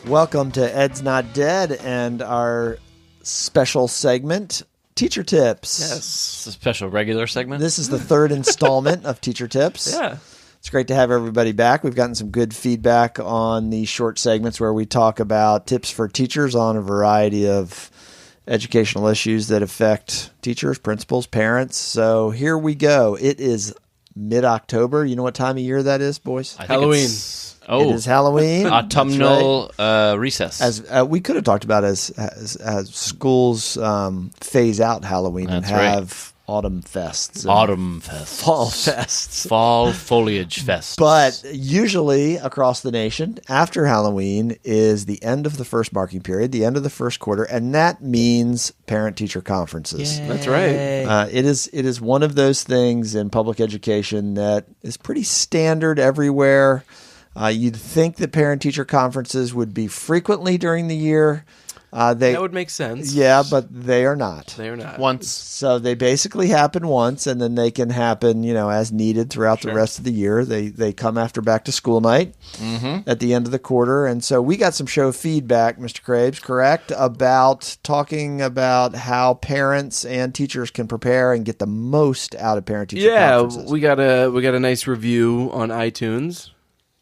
Welcome to Ed's Not Dead and our special segment, Teacher Tips. Yes, it's a special regular segment. This is the third installment of Teacher Tips. Yeah. It's great to have everybody back. We've gotten some good feedback on these short segments where we talk about tips for teachers on a variety of educational issues that affect teachers, principals, parents. So here we go. It is mid-October. You know what time of year that is, boys? Halloween. It is Halloween. Autumnal recess. As we could have talked about as schools phase out Halloween and have autumn fests. Autumn fests. Fall fests. Fall foliage fests. But usually across the nation, after Halloween is the end of the first marking period, the end of the first quarter, and that means parent-teacher conferences. Yay. That's right. It is one of those things in public education that is pretty standard everywhere. You'd think that parent-teacher conferences would be frequently during the year. That would make sense. Yeah, but they are not. They are not. Once. So they basically happen once, and then they can happen, as needed throughout the rest of the year. They come after back to school night at the end of the quarter. And so we got some show feedback, Mr. Krabs, correct, about talking about how parents and teachers can prepare and get the most out of parent-teacher conferences. Yeah, we got a nice review on iTunes.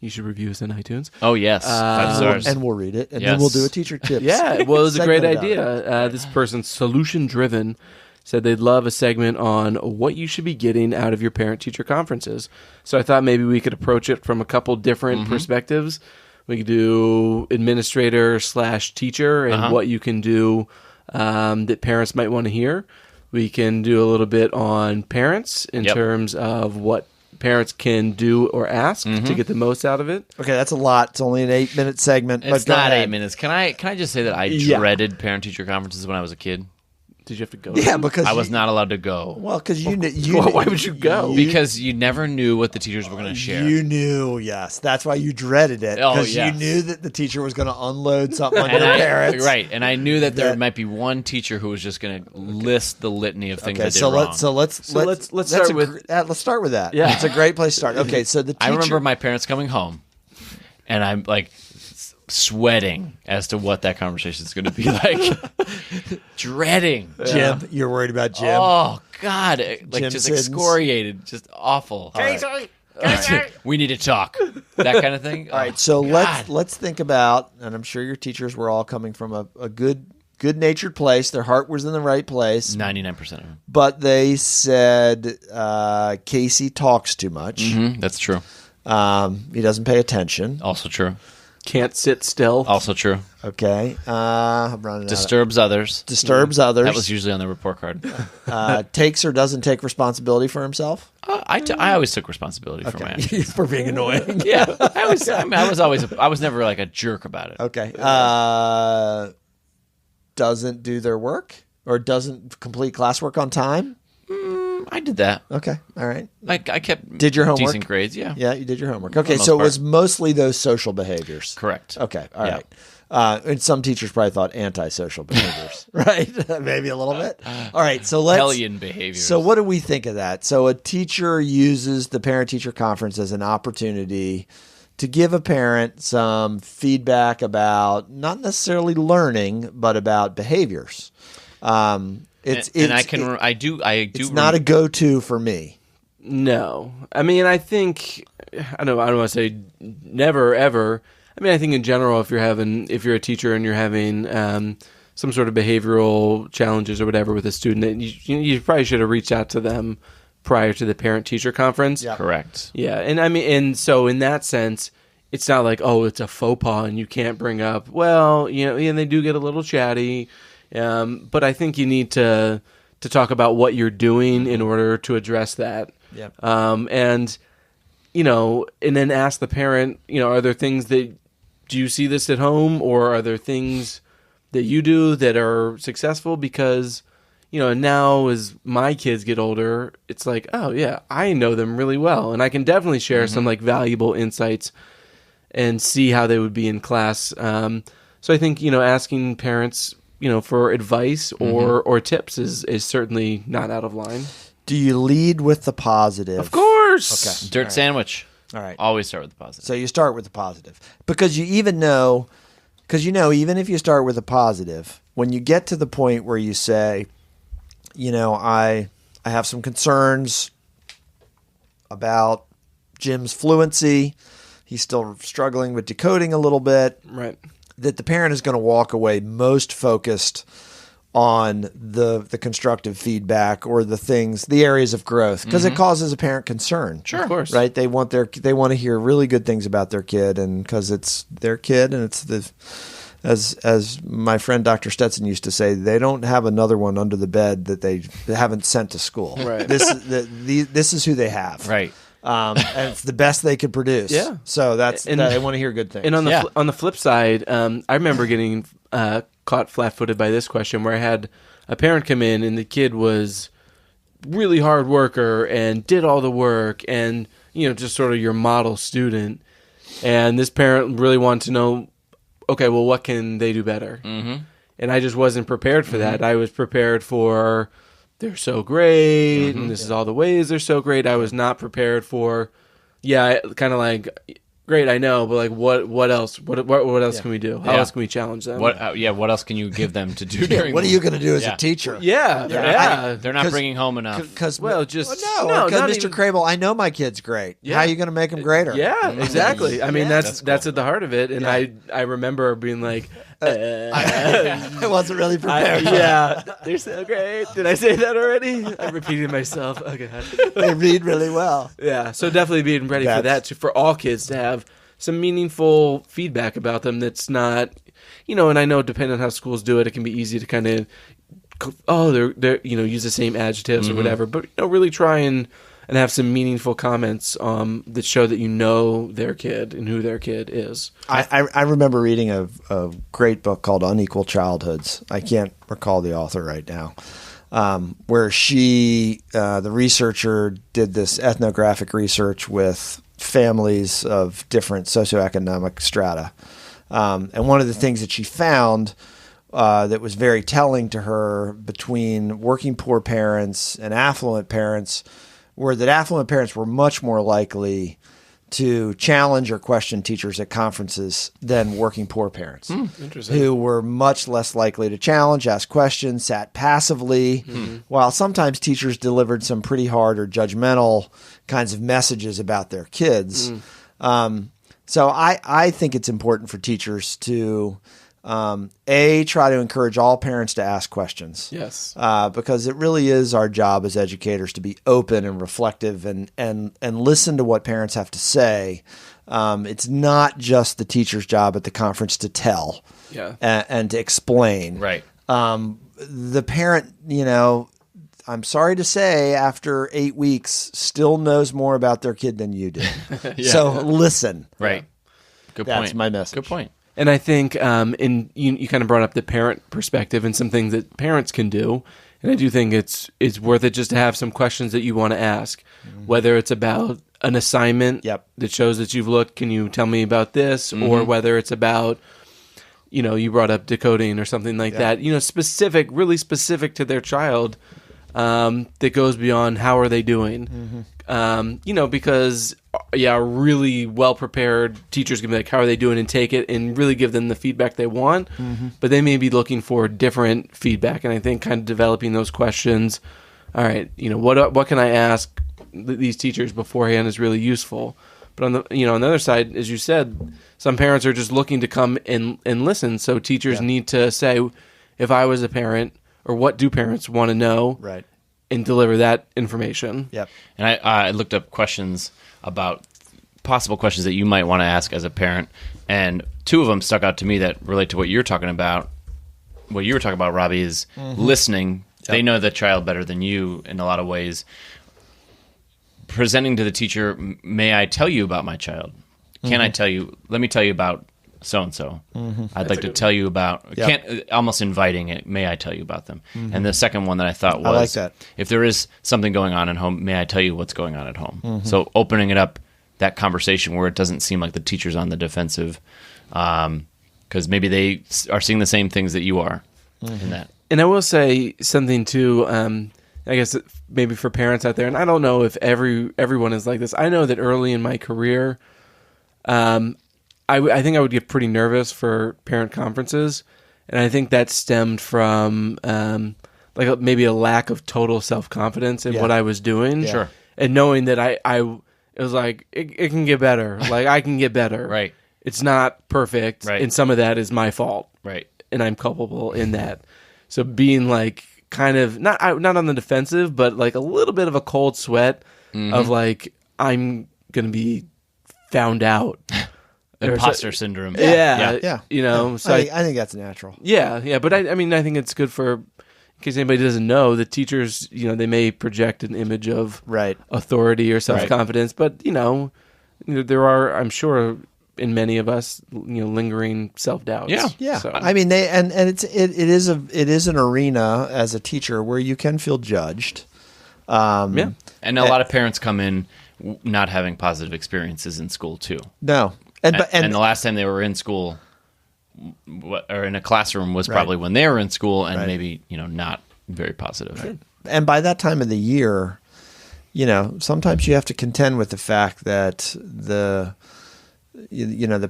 You should review us on iTunes. Oh, yes. 5 stars. And we'll read it, and then we'll do a teacher tips. Yeah, well, it was a great idea. This person's solution-driven said they'd love a segment on what you should be getting out of your parent-teacher conferences. So I thought maybe we could approach it from a couple different perspectives. We could do administrator/teacher and what you can do that parents might want to hear. We can do a little bit on parents in terms of what parents can do or ask to get the most out of it. Okay, that's a lot. It's only an 8-minute segment. It's but not 8 minutes. Can I just say that I dreaded parent-teacher conferences when I was a kid? Did you have to go? Yeah, because I was not allowed to go. Well, because why would you go? Because you never knew what the teachers were going to share. You knew, yes. That's why you dreaded it. Because you knew that the teacher was going to unload something on your parents. Right, and I knew that there might be one teacher who was just going to list the litany of things I did wrong. Let's start with that. Yeah. It's a great place to start. Okay, so the teacher... I remember my parents coming home, and I'm like sweating as to what that conversation is going to be like. Dreading. Jim, you're worried about Jim? Oh, God. Like Jim just Siddons. excoriated. Just awful. We need to talk. That kind of thing. All right, so let's think about, and I'm sure your teachers were all coming from a good-natured place. Their heart was in the right place. 99% of them. But they said Casey talks too much. That's true. He doesn't pay attention. Also true. Can't sit still. Also true. Okay. I'm running Disturbs others. Disturbs others. That was usually on the report card. Takes or doesn't take responsibility for himself. I always took responsibility for my actions. For being annoying. Yeah. I was never like a jerk about it. Okay. Doesn't do their work or doesn't complete classwork on time. I did that. Okay. All right. I kept Did your homework? Decent grades, yeah. Yeah, you did your homework. Okay, so it was mostly those social behaviors. Correct. Okay, all right. And some teachers probably thought antisocial behaviors, right? Maybe a little bit. All right, so Hellion behaviors. So what do we think of that? So a teacher uses the parent-teacher conference as an opportunity to give a parent some feedback about not necessarily learning, but about behaviors. It's not a go-to for me. No. I mean, I think I don't want to say never ever. I mean, I think in general, if you're a teacher and you're having some sort of behavioral challenges or whatever with a student, you probably should have reached out to them prior to the parent-teacher conference. Yeah. Correct. Yeah, and so in that sense, it's not like, oh, it's a faux pas and you can't bring up. Well, and they do get a little chatty. But I think you need to talk about what you're doing in order to address that. Yeah. And then ask the parent, are there things do you see this at home, or are there things that you do that are successful? Because, now as my kids get older, it's like, oh yeah, I know them really well. And I can definitely share some like valuable insights and see how they would be in class. So I think, asking parents, for advice or tips is certainly not out of line. Do you lead with the positive? Of course. Okay. Dirt sandwich. All right. Always start with the positive. So you start with the positive because you even know Because, even if you start with a positive, when you get to the point where you say, I have some concerns about Jim's fluency. He's still struggling with decoding a little bit. Right. That the parent is going to walk away most focused on the constructive feedback or the areas of growth, because it causes a parent concern. Sure, of course. Right? They want to hear really good things about their kid, and because it's their kid, and it's as my friend Dr. Stetson used to say, they don't have another one under the bed that they haven't sent to school. Right. This is who they have. Right. And it's the best they could produce. Yeah. So they want to hear good things. And on the flip side, I remember getting caught flat-footed by this question where I had a parent come in and the kid was really hard worker and did all the work and, just sort of your model student. And this parent really wanted to know, okay, well, what can they do better? Mm-hmm. And I just wasn't prepared for that. I was prepared for they're so great, and this is all the ways they're so great. I was not prepared for, kind of like, great, I know, but like, what else? What else can we do? How else can we challenge them? What else can you give them to do during? What are you going to do as a teacher? They're not bringing home enough. Because Mr. Crable, I know my kid's great. How are you going to make him greater? Yeah, exactly. I mean, that's at the heart of it. And I remember being like, I wasn't really prepared. They're so great. Did I say that already? I'm repeating myself. Oh God. They read really well. Yeah, so definitely being ready for that, for all kids to have some meaningful feedback about them. That's not, and I know depending on how schools do it, it can be easy to kind of, they're use the same adjectives or whatever. But really try and have some meaningful comments that show that their kid and who their kid is. I remember reading a great book called Unequal Childhoods. I can't recall the author right now, where the researcher did this ethnographic research with families of different socioeconomic strata. And one of the things that she found that was very telling to her between working poor parents and affluent parents were that affluent parents were much more likely to challenge or question teachers at conferences than working poor parents, who were much less likely to challenge, ask questions, sat passively, while sometimes teachers delivered some pretty hard or judgmental kinds of messages about their kids. So I think it's important for teachers to try to encourage all parents to ask questions. Yes. Because it really is our job as educators to be open and reflective and listen to what parents have to say. It's not just the teacher's job at the conference to tell and to explain. Right. The parent, I'm sorry to say, after 8 weeks, still knows more about their kid than you do. So listen. Right. Good point. That's my message. Good point. And I think you kind of brought up the parent perspective and some things that parents can do. And I do think it's worth it just to have some questions that you want to ask, whether it's about an assignment that shows that you've looked, can you tell me about this? Or whether it's about, you brought up decoding or something like that, really specific to their child that goes beyond how are they doing. Because really well-prepared teachers can be like, how are they doing, and take it and really give them the feedback they want. But they may be looking for different feedback. And I think kind of developing those questions, all right, what can I ask these teachers beforehand is really useful. But on the other side, as you said, some parents are just looking to come and listen. So teachers need to say, if I was a parent, or what do parents want to know? Right. And deliver that information. Yep. And I looked up questions about possible questions that you might want to ask as a parent, and two of them stuck out to me that relate to what you're talking about. What you were talking about, Robbie, is listening. Yep. They know the child better than you in a lot of ways. Presenting to the teacher, may I tell you about my child? Can I tell you? Let me tell you about so-and-so. I'd like to tell you about, almost inviting it, may I tell you about them? And the second one that I thought was, I like that. If there is something going on at home, may I tell you what's going on at home? So opening it up, that conversation where it doesn't seem like the teacher's on the defensive, because maybe they are seeing the same things that you are in that. And I will say something too, I guess maybe for parents out there, and I don't know if everyone is like this. I know that early in my career, I think I would get pretty nervous for parent conferences, and I think that stemmed from maybe a lack of total self-confidence in what I was doing. Yeah. Sure. And knowing that it was like, it can get better. Like, I can get better. Right. It's not perfect, Right. and some of that is my fault. Right. And I'm culpable in that. So being like kind of, not on the defensive, but like a little bit of a cold sweat of like, I'm going to be found out. Imposter syndrome. Yeah. You know, so I think that's natural. yeah. But I mean, I think it's good for, in case anybody doesn't know, the teachers, you know, they may project an image of Right. authority or self-confidence, but, you know, there are, I'm sure, in many of us, you know, lingering self-doubts. Yeah. So, I mean, it is an arena as a teacher where you can feel judged. yeah. And a lot of parents come in not having positive experiences in school too. No. And the last time they were in school or in a classroom was probably when they were in school, and maybe, you know, not very positive. Sure. And by that time of the year, you know, sometimes you have to contend with the fact that the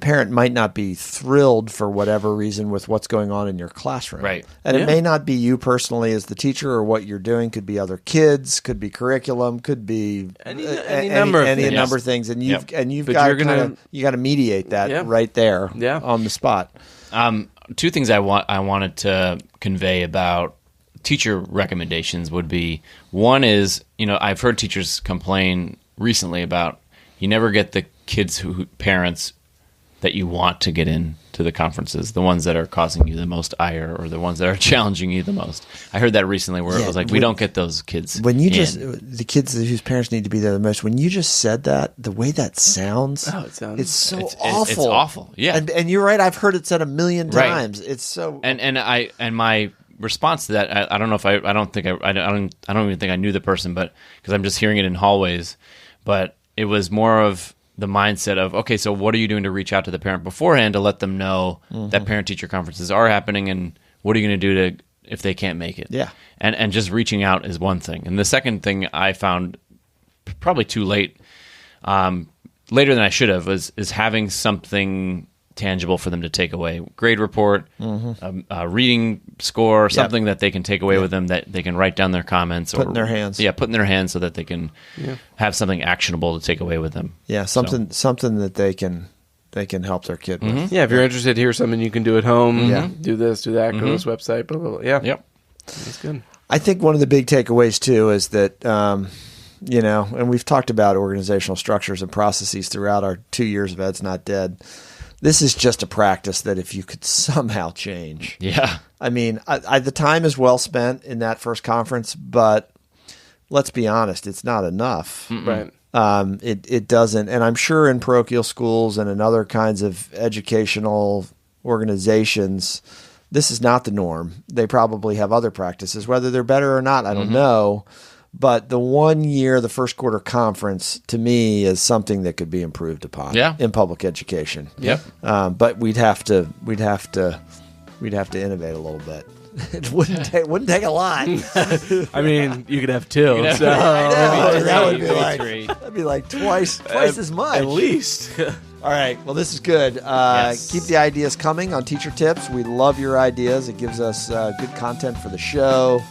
parent might not be thrilled for whatever reason with what's going on in your classroom. Right. And it may not be you personally as the teacher or what you're doing. Could be other kids, could be curriculum, could be any number of things. And you've But got you're gonna- you got to mediate that right there on the spot. Two things I wanted to convey about teacher recommendations would be, one is, you know, I've heard teachers complain recently about you never get the parents that you want to get into the conferences, the ones that are causing you the most ire or the ones that are challenging you the most. I heard that recently where it was like, we don't get those kids. When you the kids whose parents need to be there the most, when you just said that, the way that sounds, it's so awful. It's awful. Yeah. And you're right. I've heard it said a million Right. times. It's so, and my response to that, I don't know if I don't even think I knew the person, but because I'm just hearing it in hallways, but it was more of the mindset of, okay, so what are you doing to reach out to the parent beforehand to let them know that parent-teacher conferences are happening, and what are you going to do if they can't make it? Yeah. And just reaching out is one thing. And the second thing I found probably too late, later than I should have, is having something tangible for them to take away. Grade report, a reading score, something that they can take away with them, that they can write down their comments. Put in their hands. Yeah, put in their hands so that they can have something actionable to take away with them. Yeah, something that they can help their kid with. Yeah, if you're interested, here's something you can do at home. Do this, do that, go to this website, blah, blah, blah. Yeah. Yep. That's good. I think one of the big takeaways too is that, you know, and we've talked about organizational structures and processes throughout our 2 years of Ed's Not Dead. This is just a practice that if you could somehow change. Yeah. I mean, the time is well spent in that first conference, but let's be honest, it's not enough. Right. It doesn't. And I'm sure in parochial schools and in other kinds of educational organizations, this is not the norm. They probably have other practices. Whether they're better or not, I don't know. But the 1 year, the first quarter conference, to me, is something that could be improved upon in public education. Yep. But we'd have to innovate a little bit. It wouldn't take a lot. I mean, you could have two. have So. That'd be like twice as much. At least. All right. Well, this is good. Keep the ideas coming on Teacher Tips. We love your ideas. It gives us good content for the show.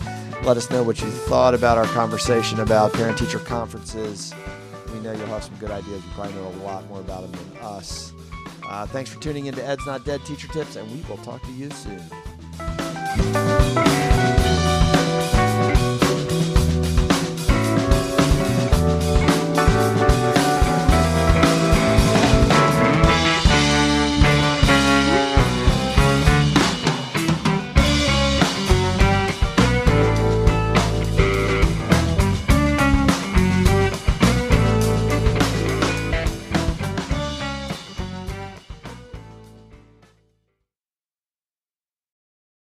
Let us know what you thought about our conversation about parent-teacher conferences. We know you'll have some good ideas. You probably know a lot more about them than us. Thanks for tuning in to Ed's Not Dead Teacher Tips, and we will talk to you soon.